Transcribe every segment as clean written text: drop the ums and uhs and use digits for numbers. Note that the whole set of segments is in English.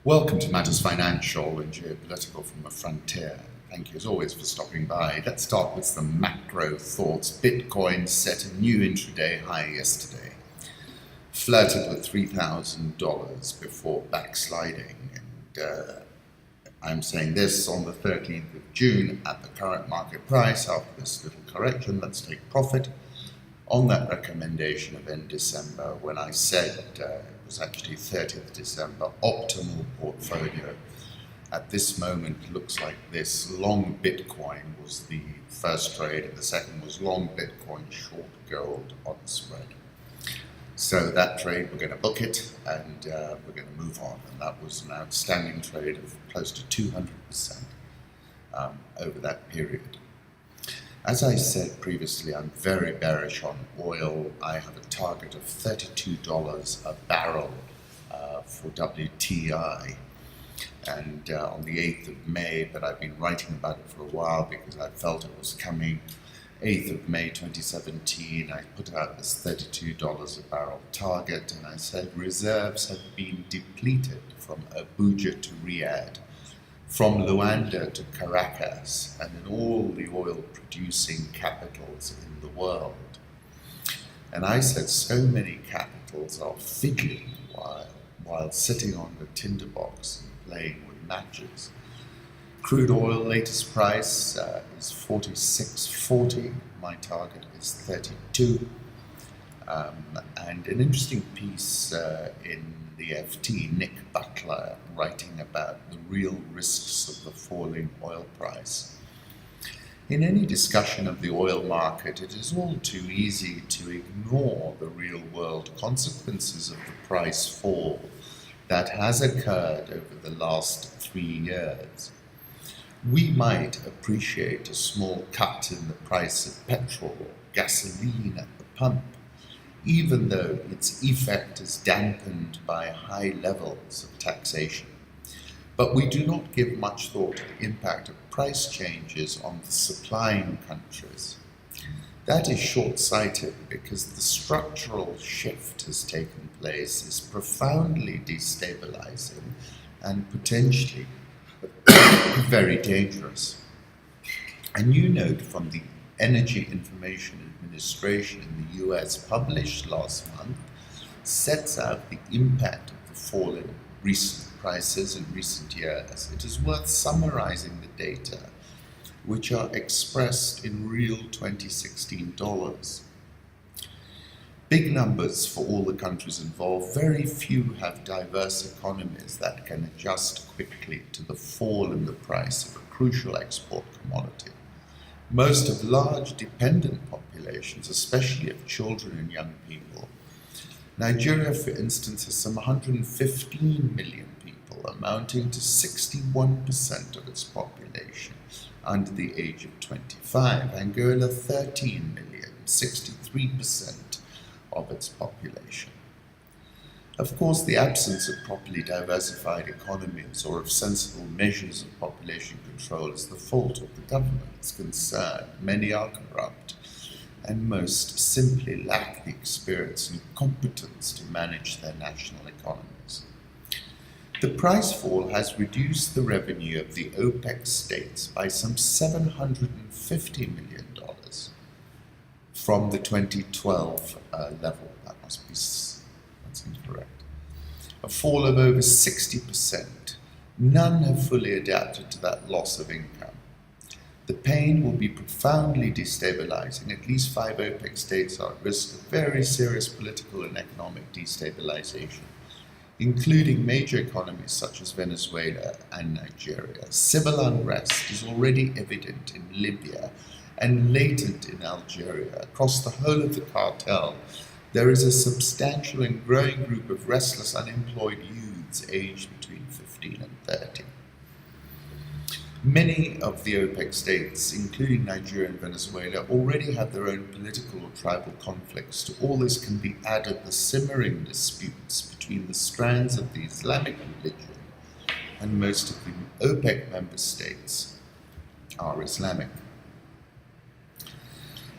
Welcome to Matters Financial and Geopolitical from the Frontier. Thank you as always for stopping by. Let's start with some macro thoughts. Bitcoin set a new intraday high yesterday, flirted with $3,000 before backsliding. And I'm saying this on the 13th of June at the current market price. After this little correction, let's take profit on that recommendation of end December when I said it was actually 30th December, optimal portfolio. At this moment, looks like this. Long Bitcoin was the first trade, and the second was long Bitcoin, short gold on the spread. So that trade, we're going to book it, and we're going to move on. And that was an outstanding trade of close to 200% over that period. As I said previously, I'm very bearish on oil. I have a target of $32 a barrel for WTI. And on the 8th of May, but I've been writing about it for a while because I felt it was coming. 8th of May 2017, I put out this $32 a barrel target, and I said reserves have been depleted from Abuja to Riyadh, from Luanda to Caracas, and in all the oil-producing capitals in the world. And I said so many capitals are fiddling while sitting on the tinderbox and playing with matches. Crude oil latest price is $46.40. My target is 32. And an interesting piece in the FT, Nick Butler, writing about the real risks of the falling oil price. In any discussion of the oil market, it is all too easy to ignore the real-world consequences of the price fall that has occurred over the last 3 years. We might appreciate a small cut in the price of petrol or gasoline at the pump, even though its effect is dampened by high levels of taxation. But we do not give much thought to the impact of price changes on the supplying countries. That is short-sighted because the structural shift has taken place is profoundly destabilizing and potentially very dangerous. A new note from the Energy Information Administration in the US, published last month, sets out the impact of the fall in recent prices in recent years. It is worth summarizing the data, which are expressed in real 2016 dollars. Big numbers for all the countries involved. Very few have diverse economies that can adjust quickly to the fall in the price of a crucial export commodity. Most have large dependent populations, especially of children and young people. Nigeria, for instance, has some 115 million people, amounting to 61% of its population under the age of 25. Angola, 13 million, 63% of its population. Of course, the absence of properly diversified economies or of sensible measures of population control is the fault of the governments concerned. Many are corrupt, and most simply lack the experience and competence to manage their national economies. The price fall has reduced the revenue of the OPEC states by some $750 million from the 2012 level. That seems correct. A fall of over 60%. None have fully adapted to that loss of income. The pain will be profoundly destabilizing. At least 5 OPEC states are at risk of very serious political and economic destabilization, including major economies such as Venezuela and Nigeria. Civil unrest is already evident in Libya and latent in Algeria. Across the whole of the cartel, there is a substantial and growing group of restless, unemployed youths aged between 15 and 30. Many of the OPEC states, including Nigeria and Venezuela, already have their own political or tribal conflicts. To all this can be added the simmering disputes between the strands of the Islamic religion, and most of the OPEC member states are Islamic.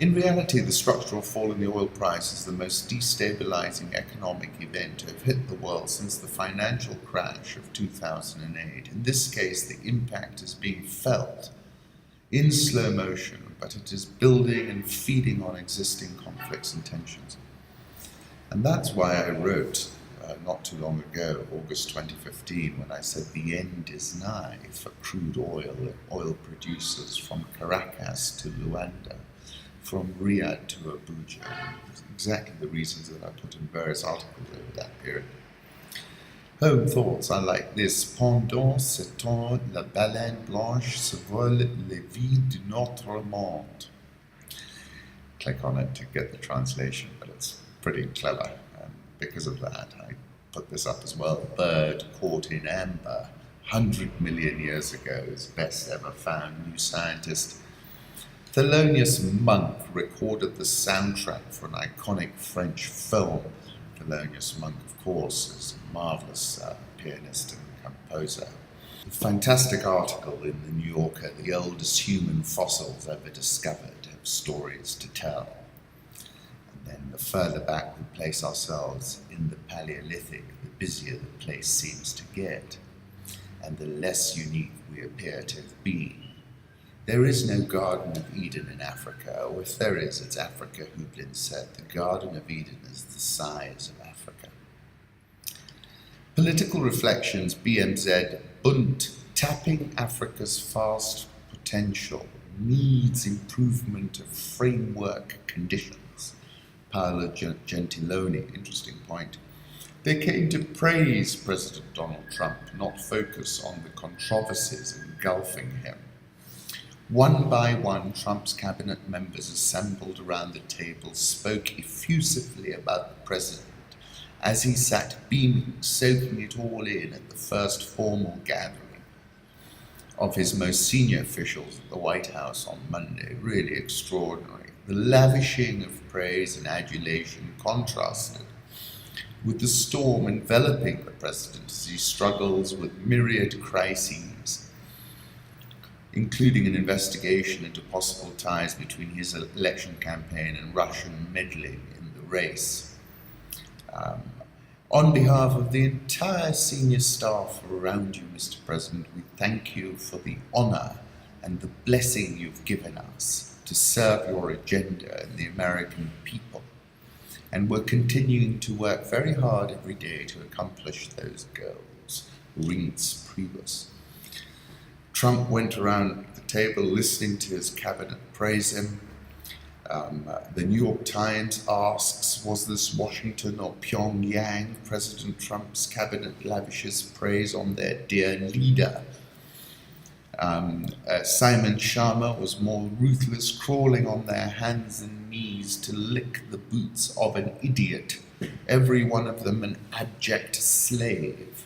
In reality, the structural fall in the oil price is the most destabilizing economic event to have hit the world since the financial crash of 2008. In this case, the impact is being felt in slow motion, but it is building and feeding on existing conflicts and tensions. And that's why I wrote not too long ago, August 2015, when I said the end is nigh for crude oil producers from Caracas to Luanda, from Riyadh to Abuja. Exactly the reasons that I put in various articles over that period. Home thoughts are like this. Pendant ce temps, la baleine blanche survole les vies de notre monde. Click on it to get the translation, but it's pretty clever. And because of that, I put this up as well. Bird caught in amber, 100 million years ago, is best ever found. New scientist Thelonious Monk recorded the soundtrack for an iconic French film. Thelonious Monk, of course, is a marvelous pianist and composer. A fantastic article in the New Yorker, the oldest human fossils ever discovered, have stories to tell. And then the further back we place ourselves in the Paleolithic, the busier the place seems to get, and the less unique we appear to have been. There is no Garden of Eden in Africa, or if there is, it's Africa, Hublin said. The Garden of Eden is the size of Africa. Political Reflections, BMZ, Bund, tapping Africa's vast potential needs improvement of framework conditions. Paolo Gentiloni, interesting point. They came to praise President Donald Trump, not focus on the controversies engulfing him. One by one, Trump's cabinet members assembled around the table spoke effusively about the president as he sat beaming, soaking it all in at the first formal gathering of his most senior officials at the White House on Monday. Really extraordinary. The lavishing of praise and adulation contrasted with the storm enveloping the president as he struggles with myriad crises, including an investigation into possible ties between his election campaign and Russian meddling in the race. On behalf of the entire senior staff around you, Mr. President, we thank you for the honor and the blessing you've given us to serve your agenda and the American people. And we're continuing to work very hard every day to accomplish those goals. Ringhs Priebus. Trump went around the table listening to his cabinet praise him. The New York Times asks, was this Washington or Pyongyang? President Trump's cabinet lavishes praise on their dear leader. Simon Sharma was more ruthless, crawling on their hands and knees to lick the boots of an idiot, every one of them an abject slave.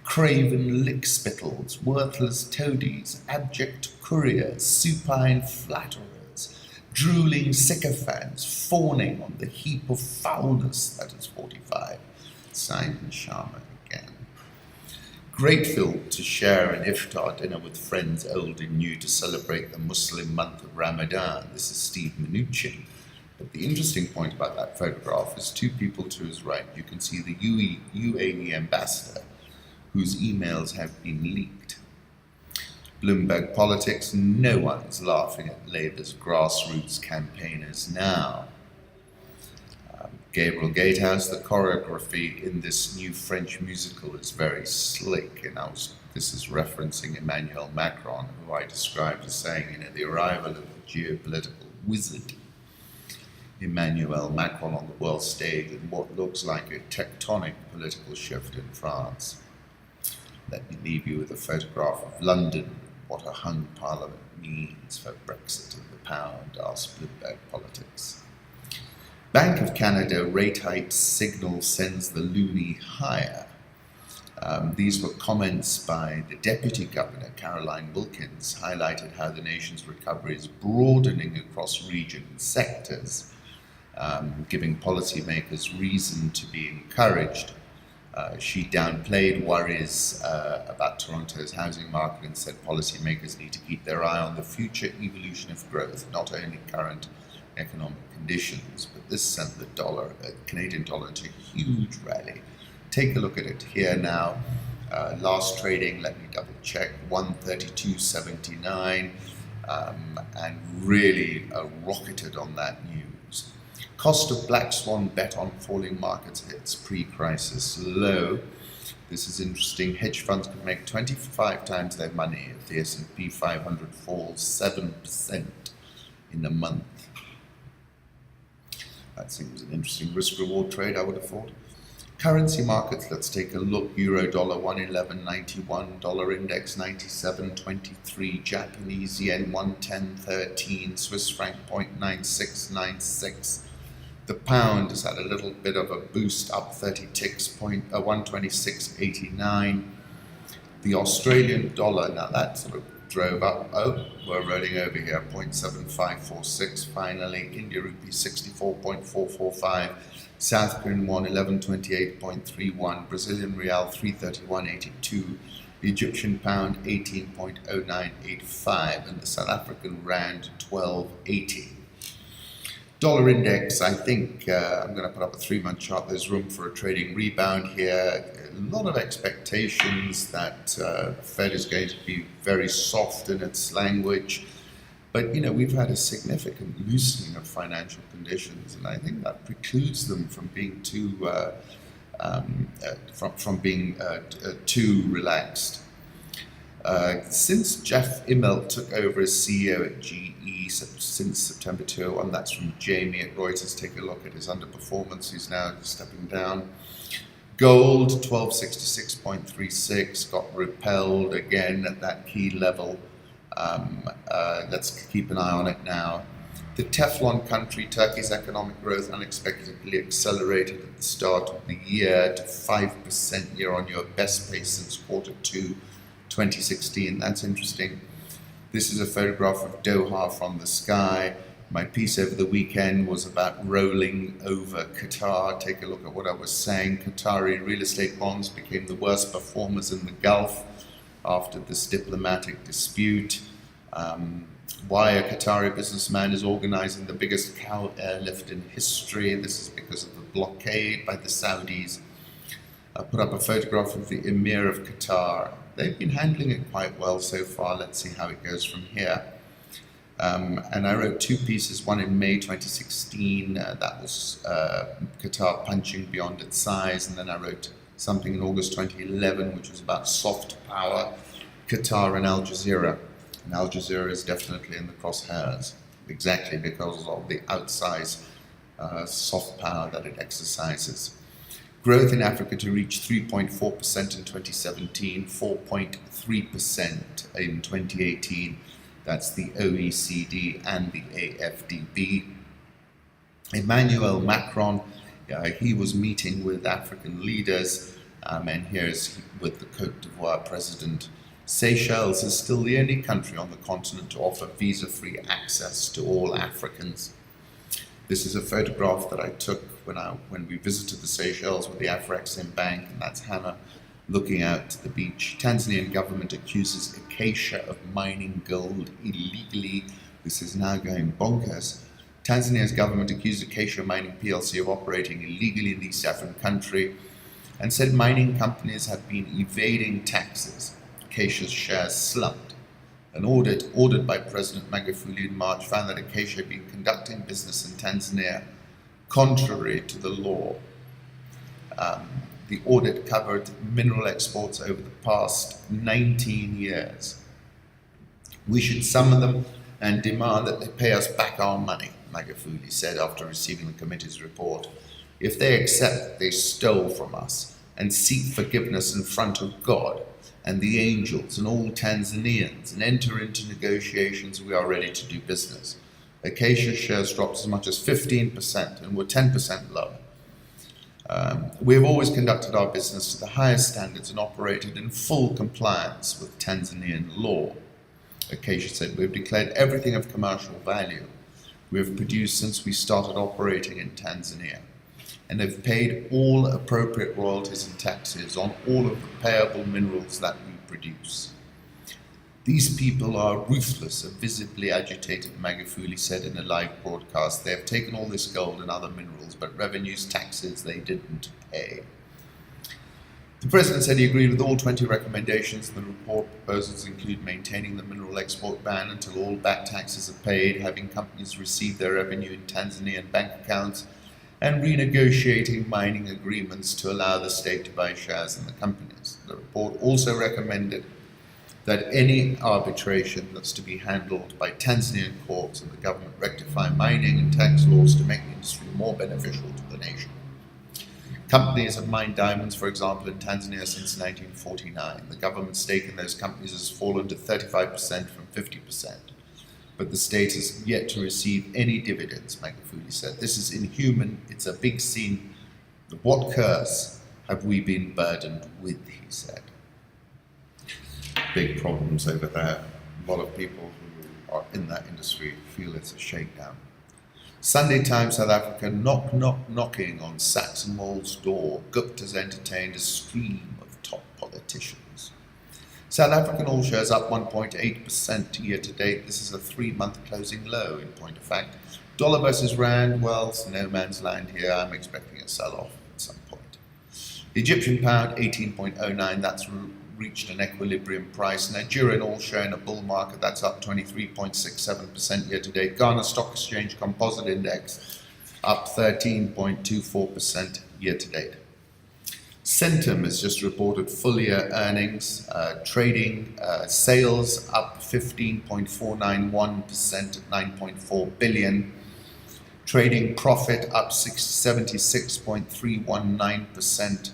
Craven lickspittles, worthless toadies, abject couriers, supine flatterers, drooling sycophants, fawning on the heap of foulness that is 45. Simon Sharma again. Grateful to share an Iftar dinner with friends old and new to celebrate the Muslim month of Ramadan. This is Steve Mnuchin. But the interesting point about that photograph is two people to his right. You can see the UAE ambassador, whose emails have been leaked. Bloomberg Politics, no one's laughing at Labour's grassroots campaigners now. Gabriel Gatehouse, the choreography in this new French musical is very slick, and this is referencing Emmanuel Macron, who I described as saying, the arrival of a geopolitical wizard. Emmanuel Macron on the world stage in what looks like a tectonic political shift in France. Let me leave you with a photograph of London, what a hung parliament means for Brexit and the pound, asked Bloomberg Politics. Bank of Canada rate hike signal sends the loonie higher. These were comments by the Deputy Governor, Caroline Wilkins, highlighted how the nation's recovery is broadening across regions and sectors, giving policymakers reason to be encouraged. She downplayed worries about Toronto's housing market and said policymakers need to keep their eye on the future evolution of growth, not only current economic conditions, but this sent the Canadian dollar to a huge rally. Take a look at it here now. Last trading, let me double check, 132.79, and really rocketed on that news. Cost of black swan bet on falling markets hits pre-crisis low. This is interesting. Hedge funds could make 25 times their money if the S&P 500 falls 7% in a month. That seems an interesting risk-reward trade, I would have thought. Currency markets, let's take a look. Euro dollar 111.91, dollar index 97.23, Japanese yen 110.13, Swiss franc 0.9696. The pound has had a little bit of a boost, up 30 ticks, 126.89. The Australian dollar, now that sort of drove up. Oh, we're rolling over here, 0.7546 finally. India rupee 64.445. South Korean won 1128.31, Brazilian real 331.82, the Egyptian pound 18.0985, and the South African rand 12.80. Dollar index, I think I'm going to put up a 3-month chart. There's room for a trading rebound here. A lot of expectations that Fed is going to be very soft in its language. But, we've had a significant loosening of financial conditions, and I think that precludes them from being too too relaxed. Since Jeff Immelt took over as CEO at GE since September 2001, that's from Jamie at Reuters. Take a look at his underperformance. He's now stepping down. Gold 1266.36 got repelled again at that key level. Let's keep an eye on it now. The Teflon country, Turkey's economic growth unexpectedly accelerated at the start of the year to 5% year-on-year, best pace since quarter 2 2016. That's interesting. This is a photograph of Doha from the sky. My piece over the weekend was about rolling over Qatar. Take a look at what I was saying. Qatari real estate bonds became the worst performers in the Gulf after this diplomatic dispute. Why a Qatari businessman is organizing the biggest cow airlift in history. This is because of the blockade by the Saudis. I put up a photograph of the Emir of Qatar. They've been handling it quite well so far. Let's see how it goes from here. And I wrote 2 pieces, one in May 2016, that was Qatar punching beyond its size, and then I wrote something in August 2011, which was about soft power, Qatar and Al Jazeera. And Al Jazeera is definitely in the crosshairs, exactly because of the outsized soft power that it exercises. Growth in Africa to reach 3.4% in 2017, 4.3% in 2018. That's the OECD and the AFDB. Emmanuel Macron, he was meeting with African leaders, and here's with the Côte d'Ivoire president. Seychelles is still the only country on the continent to offer visa-free access to all Africans. This is a photograph that I took when we visited the Seychelles with the Afrexim Bank, and that's Hannah looking out to the beach. Tanzanian government accuses Acacia of mining gold illegally. This is now going bonkers. Tanzania's government accused Acacia Mining PLC of operating illegally in the East African country and said mining companies have been evading taxes. Acacia's shares slumped. An audit ordered by President Magufuli in March found that Acacia had been conducting business in Tanzania contrary to the law. The audit covered mineral exports over the past 19 years. We should summon them and demand that they pay us back our money, Magufuli said after receiving the committee's report. If they accept that they stole from us and seek forgiveness in front of God and the angels and all Tanzanians and enter into negotiations, we are ready to do business. Acacia shares dropped as much as 15% and were 10% lower. We have always conducted our business to the highest standards and operated in full compliance with Tanzanian law. Acacia said, we have declared everything of commercial value we have produced since we started operating in Tanzania, and have paid all appropriate royalties and taxes on all of the payable minerals that we produce. These people are ruthless and visibly agitated, Magufuli said in a live broadcast. They have taken all this gold and other minerals, but revenues, taxes, they didn't pay. The President said he agreed with all 20 recommendations. The report proposals include maintaining the mineral export ban until all back taxes are paid, having companies receive their revenue in Tanzanian bank accounts, and renegotiating mining agreements to allow the state to buy shares in the companies. The report also recommended that any arbitration that's to be handled by Tanzanian courts and the government rectify mining and tax laws to make the industry more beneficial to the nation. Companies have mined diamonds, for example, in Tanzania since 1949. The government's stake in those companies has fallen to 35% from 50%. But the state has yet to receive any dividends, Magufuli said. This is inhuman. It's a big sin. What curse have we been burdened with, he said. Big problems over there. A lot of people who are in that industry feel it's a shakedown. Sunday Times South Africa, knocking on Saxon Mall's door. Gupta's entertained a stream of top politicians. South African all shares up 1.8% year to date. This is a 3-month closing low, in point of fact. Dollar versus Rand, well, it's no man's land here. I'm expecting a sell-off at some point. The Egyptian pound, 18.09, that's reached an equilibrium price. Nigerian all share in a bull market, that's up 23.67% year to date. Ghana Stock Exchange Composite Index up 13.24% year to date. Centum has just reported full year earnings. Trading sales up 15.491% at 9.4 billion. Trading profit up 76.319%.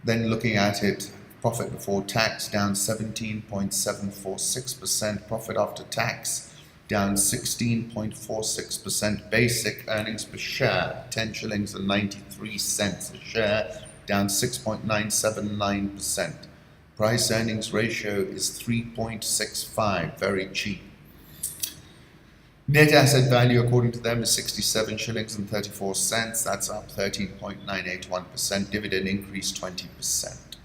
Then looking at it, profit before tax down 17.746%, profit after tax down 16.46%, basic earnings per share 10 shillings and 93 cents a share, down 6.979%. Price earnings ratio is 3.65, very cheap. Net asset value, according to them, is 67 shillings and 34 cents. That's up 13.981%. Dividend increase 20%.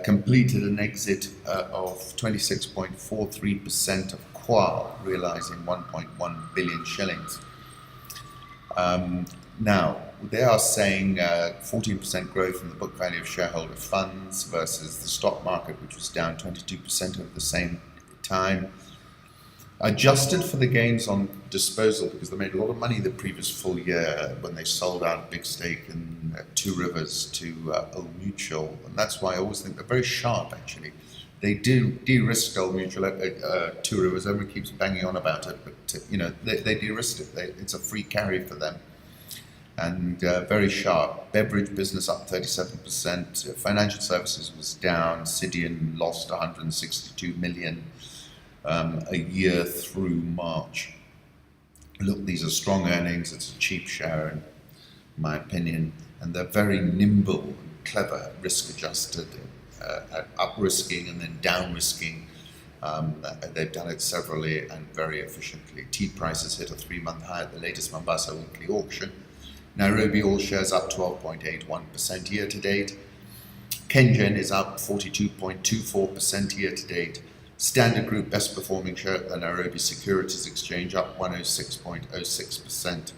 Completed an exit of 26.43% of Qual, realizing 1.1 billion shillings. Now, they are saying 14% growth in the book value of shareholder funds versus the stock market, which was down 22% over the same time. Adjusted for the gains on disposal, because they made a lot of money the previous full year when they sold out a big stake in Two Rivers to Old Mutual, and that's why I always think they're very sharp, actually. They do de-risk Old Mutual at Two Rivers. Everyone keeps banging on about it, but they de-risked it. It's a free carry for them, and very sharp. Beverage business up 37%. Financial services was down. Cidian lost 162 million. A year through March. Look, these are strong earnings. It's a cheap share, in my opinion, and they're very nimble and clever, risk-adjusted, at up-risking and then down-risking. They've done it severally and very efficiently. Tea prices hit a 3-month high at the latest Mombasa weekly auction. Nairobi all shares up 12.81% year to date. Kengen is up 42.24% year to date. Standard Group best performing share at the Nairobi Securities Exchange up 106.06%.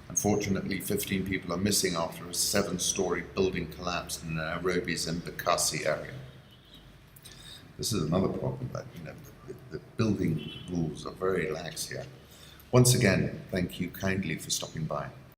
Unfortunately, 15 people are missing after a 7-story building collapsed in Nairobi's Embakasi area. This is another problem that, the building rules are very lax here. Once again, thank you kindly for stopping by.